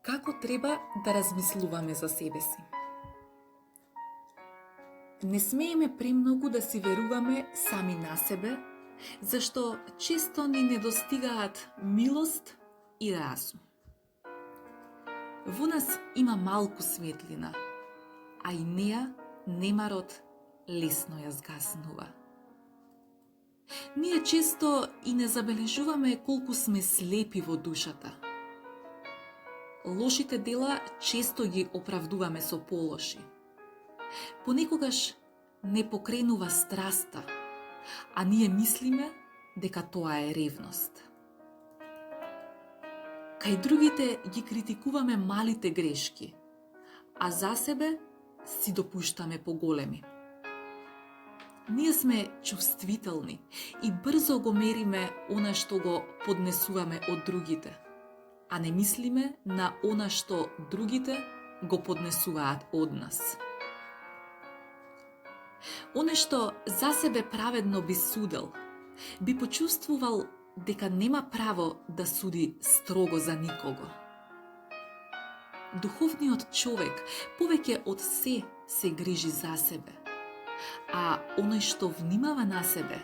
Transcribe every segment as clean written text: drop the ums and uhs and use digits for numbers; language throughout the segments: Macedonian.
Како треба да размислуваме за себе си? Не смееме премногу да си веруваме сами на себе, зашто често ни недостигаат милост и разум. Во нас има малку светлина, а и неа немарот лесно ја згаснува. Ние често и не забележуваме колку сме слепи во душата. Лошите дела често ги оправдуваме со полоши. Понекогаш не покренува страста, а ние мислиме дека тоа е ревност. Кај другите ги критикуваме малите грешки, а за себе си допуштаме поголеми. Ние сме чувствителни и брзо го мериме она што го поднесуваме од другите, а не мислиме на она што другите го поднесуваат од нас. Оне што за себе праведно би судел, би почувствувал дека нема право да суди строго за никого. Духовниот човек повеќе од се грижи за себе, а оној што внимава на себе,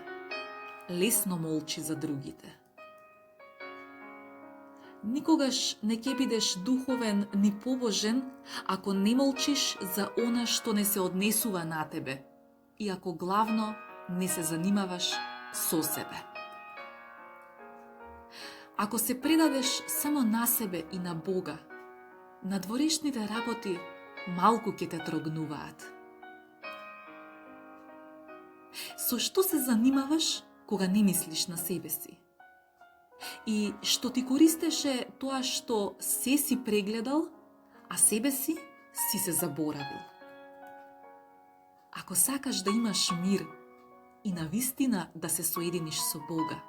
лесно молчи за другите. Никогаш не ќе бидеш духовен ни побожен ако не молчиш за она што не се однесува на тебе и ако главно не се занимаваш со себе. Ако се предадеш само на себе и на Бога, надворешните работи малку ќе те трогнуваат. Со што се занимаваш кога не мислиш на себе си? И што ти користеше тоа што се си прегледал, а себе си се заборавил? Ако сакаш да имаш мир и навистина да се соединиш со Бога,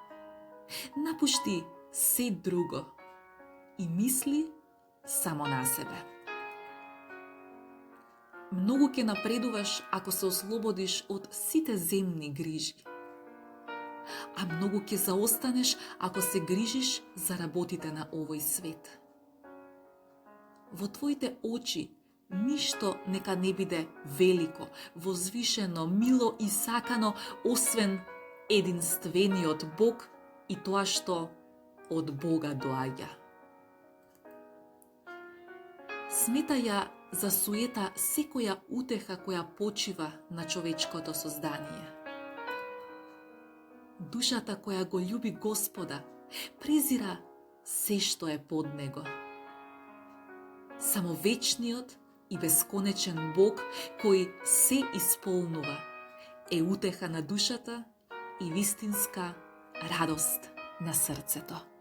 напушти се друго и мисли само на себе. Многу ќе напредуваш ако се ослободиш од сите земни грижи, а многу ќе заостанеш ако се грижиш за работите на овој свет. Во твоите очи ништо нека не биде велико, возвишено, мило и сакано, освен единствениот Бог и тоа што од Бога доаѓа. Сметај ја за суета секоја утеха која почива на човечкото создание. Душата која го љуби Господа презира се што е под него. Само вечниот и бесконечен Бог кој се исполнува е утеха на душата и вистинска радост на срцето.